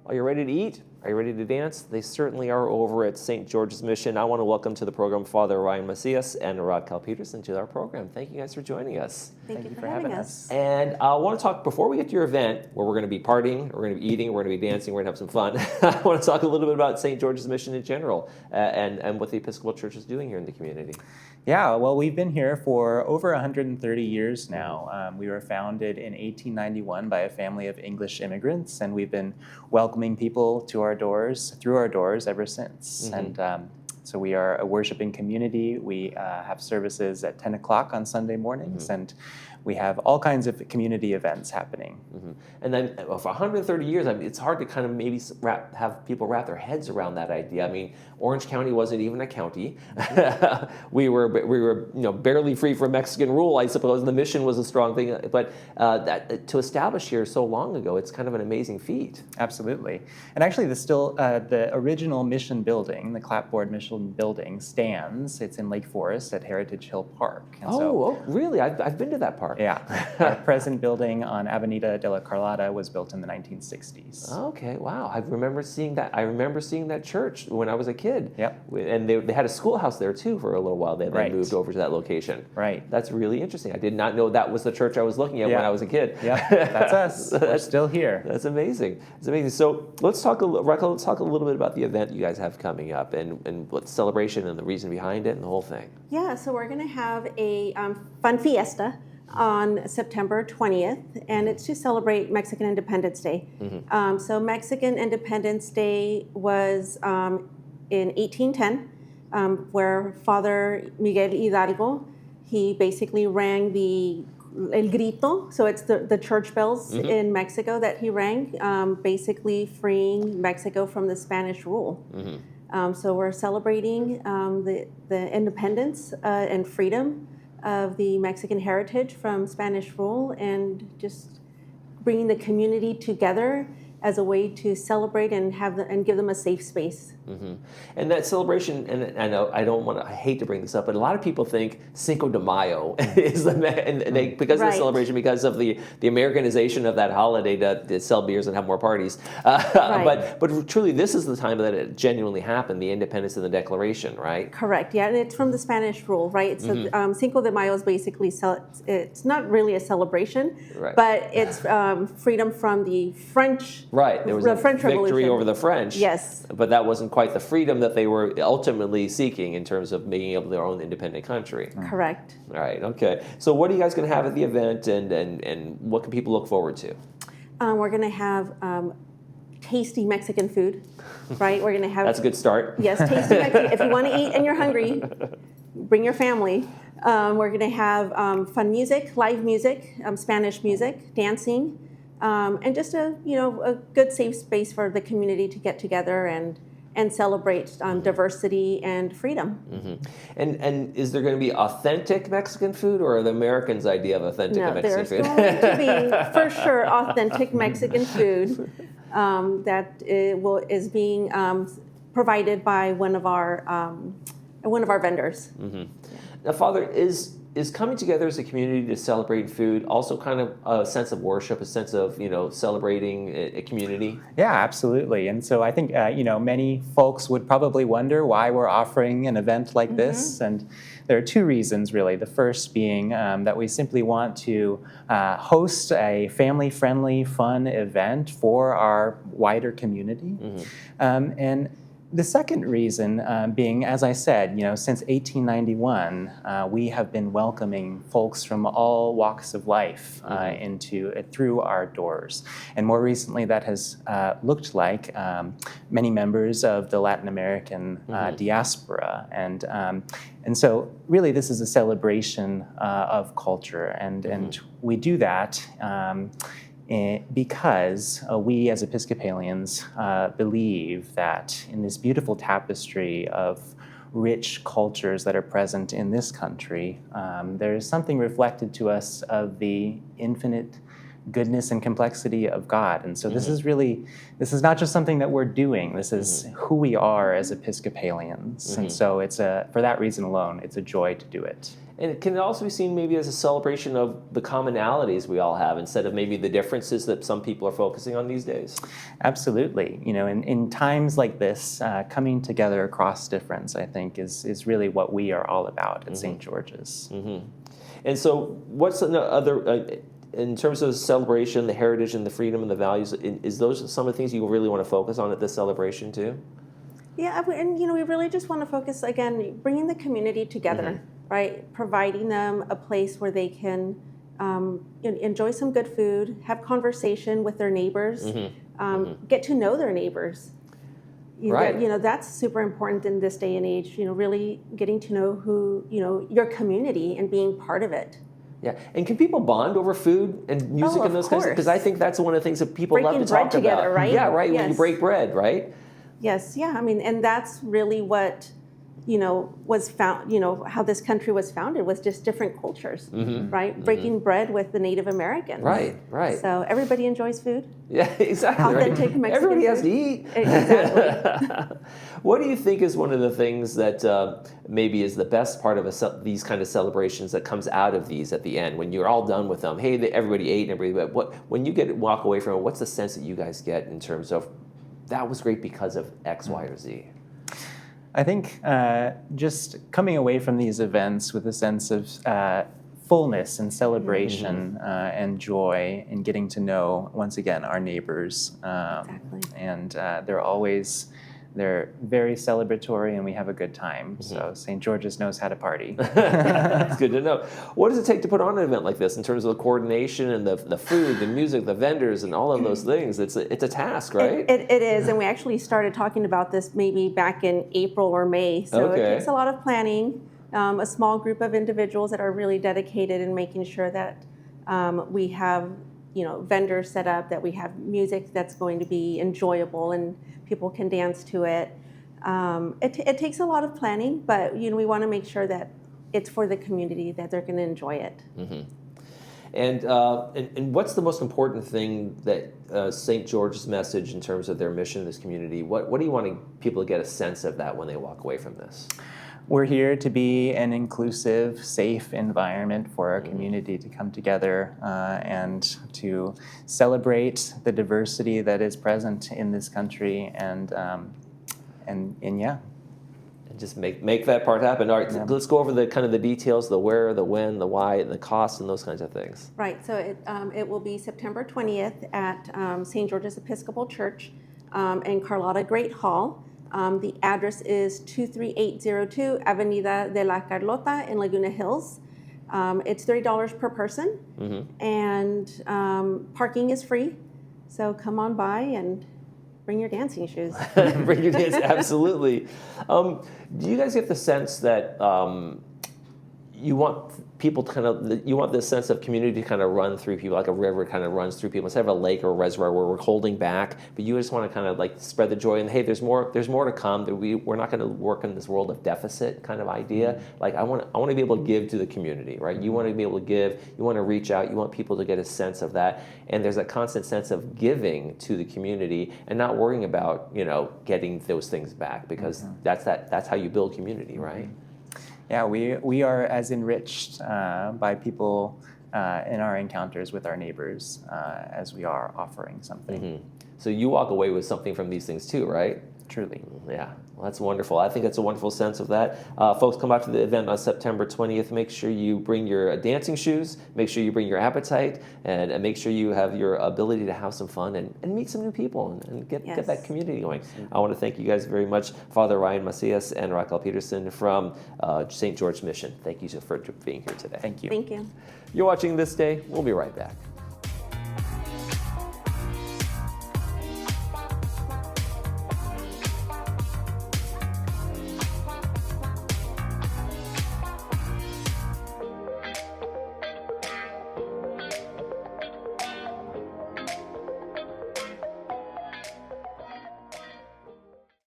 Are you ready to eat? Are you ready to dance? They certainly are over at St. George's Mission. I want to welcome to the program Father Ryan Macias and Rod Peterson to our program. Thank you guys for joining us. Thank you for having us. And I want to talk, before we get to your event, where we're going to be partying, we're going to be eating, we're going to be dancing, we're going to have some fun. I want to talk a little bit about St. George's Mission in general and what the Episcopal Church is doing here in the community. Yeah, well, we've been here for over 130 years now. We were founded in 1891 by a family of English immigrants, and we've been welcoming people to our doors, through our doors ever since. Mm-hmm. And so we are a worshiping community. We have services at 10 o'clock on Sunday mornings, mm-hmm. and we have all kinds of community events happening. Mm-hmm. And then for 130 years, I mean, it's hard to kind of maybe have people wrap their heads around that idea. I mean, Orange County wasn't even a county. we were barely free from Mexican rule, I suppose, and the mission was a strong thing. But that to establish here so long ago, it's kind of an amazing feat. Absolutely. And actually, the original mission building, the clapboard mission building, stands. It's in Lake Forest at Heritage Hill Park. And really? I've been to that park. Yeah. Our present building on Avenida de la Carlota was built in the 1960s. Okay, wow. I remember seeing that. I remember seeing that church when I was a kid. Yep. And they had a schoolhouse there, too, for a little while. They moved over to that location. Right. That's really interesting. I did not know that was the church I was looking at when I was a kid. Yeah, that's us. We're still here. That's amazing. It's amazing. So let's talk a little bit about the event you guys have coming up and what the celebration and the reason behind it and the whole thing. Yeah, so we're going to have a fun fiesta on September 20th, and it's to celebrate Mexican Independence Day. Mm-hmm. So Mexican Independence Day was in 1810, where Father Miguel Hidalgo, he basically rang El Grito, so it's the church bells mm-hmm. in Mexico that he rang, basically freeing Mexico from the Spanish rule. Mm-hmm. So we're celebrating the independence and freedom of the Mexican heritage from Spanish rule, and just bringing the community together as a way to celebrate and give them a safe space. Mm-hmm. And that celebration, and I hate to bring this up, but a lot of people think Cinco de Mayo is because of the celebration, because of the Americanization of that holiday to sell beers and have more parties. Right. But truly, this is the time that it genuinely happened, the independence and the Declaration, right? Correct. Yeah, and it's from the Spanish rule, right? So mm-hmm. Cinco de Mayo is basically it's not really a celebration, right. but it's freedom from the French. Right, there was a French victory Revolution. over the French. Yes. But that wasn't quite the freedom that they were ultimately seeking in terms of making up their own independent country. Correct. All right, okay. So what are you guys going to have at the event, and what can people look forward to? We're going to have tasty Mexican food, right? We're going to have... That's a good start. Yes, tasty Mexican. If you want to eat and you're hungry, bring your family. We're going to have fun music, live music, Spanish music, dancing, and just a good safe space for the community to get together and celebrate diversity and freedom. Mm-hmm. And is there going to be authentic Mexican food, or the Americans' idea of authentic Mexican food? No, there's going to be, for sure, authentic Mexican food that is being provided by one of our vendors. Mm-hmm. Yeah. Now, Father, is coming together as a community to celebrate food also kind of a sense of worship, a sense of, celebrating a community? Yeah, absolutely. And so I think, many folks would probably wonder why we're offering an event like mm-hmm. this. And there are two reasons, really. The first being that we simply want to host a family-friendly, fun event for our wider community. Mm-hmm. And the second reason being, as I said, since 1891, we have been welcoming folks from all walks of life through our doors. And more recently, that has looked like many members of the Latin American diaspora. And so really this is a celebration of culture. And we do that because we as Episcopalians believe that in this beautiful tapestry of rich cultures that are present in this country, there is something reflected to us of the infinite goodness and complexity of God. And so this is not just something that we're doing, this is who we are as Episcopalians. And so for that reason alone, it's a joy to do it. And can it also be seen maybe as a celebration of the commonalities we all have instead of maybe the differences that some people are focusing on these days? Absolutely. In times like this, coming together across difference, I think, is really what we are all about at St. George's. Mm-hmm. And so what's another, in terms of the celebration, the heritage and the freedom and the values, is those some of the things you really want to focus on at this celebration too? Yeah, and we really just want to focus, again, bringing the community together, right? Providing them a place where they can enjoy some good food, have conversation with their neighbors, get to know their neighbors. That's super important in this day and age, really getting to know who, your community and being part of it. Yeah, and can people bond over food and music and those kinds of things? Because I think that's one of the things that people love to talk about. Breaking bread together, right? Yeah, right, yes. when you break bread, right? Yes, yeah, and that's really what, was found, how this country was founded, was just different cultures, right? Breaking bread with the Native Americans. Right. So everybody enjoys food. Yeah, exactly. Authentic Mexican Everybody has food. to eat. Exactly. What do you think is one of the things that maybe is the best part of these kind of celebrations that comes out of these at the end, when you're all done with them? Hey, everybody ate and everybody, but when you walk away from it, what's the sense that you guys get in terms of, that was great because of X, Y, or Z? I think just coming away from these events with a sense of fullness and celebration and joy, and getting to know, once again, our neighbors. Exactly. And they're very celebratory, and we have a good time. So St. George's knows how to party. That's good to know. What does it take to put on an event like this in terms of the coordination and the food, the music, the vendors, and all of those things? It's a task, right? It is, and we actually started talking about this maybe back in April or May. So It takes a lot of planning, a small group of individuals that are really dedicated in making sure that we have vendors set up, that we have music that's going to be enjoyable and people can dance to it. It takes a lot of planning, but we want to make sure that it's for the community, that they're going to enjoy it. And what's the most important thing that St. George's message in terms of their mission in this community? What do you want people to get a sense of that when they walk away from this? We're here to be an inclusive, safe environment for our community to come together and to celebrate the diversity that is present in this country, and yeah. And just make that part happen. All right, let's go over the kind of the details, the where, the when, the why, and the cost, and those kinds of things. Right. So it will be September 20th at St. George's Episcopal Church in Carlotta Great Hall. The address is 23802 Avenida de la Carlota in Laguna Hills. It's $30 per person, and parking is free. So come on by and bring your dancing shoes. Bring your dance, absolutely. Do you guys get the sense that you want people to you want this sense of community to kind of run through people, like a river kind of runs through people, instead of a lake or a reservoir where we're holding back, but you just want to kind of like spread the joy and, hey, there's more to come. That we're not going to work in this world of deficit kind of idea. Like I want to be able to give to the community, right? You want to be able to give, you want to reach out, you want people to get a sense of that, and there's a constant sense of giving to the community and not worrying about getting those things back, because that's how you build community, right? Yeah, we are as enriched by people in our encounters with our neighbors as we are offering something. So you walk away with something from these things too, right? Truly. Yeah, well, that's wonderful. I think that's a wonderful sense of that. Folks, come out to the event on September 20th. Make sure you bring your dancing shoes, make sure you bring your appetite, and make sure you have your ability to have some fun and meet some new people and get that community going. I want to thank you guys very much, Father Ryan Macias and Raquel Peterson from St. George Mission. Thank you for being here today. Thank you. Thank you. You're watching This Day. We'll be right back.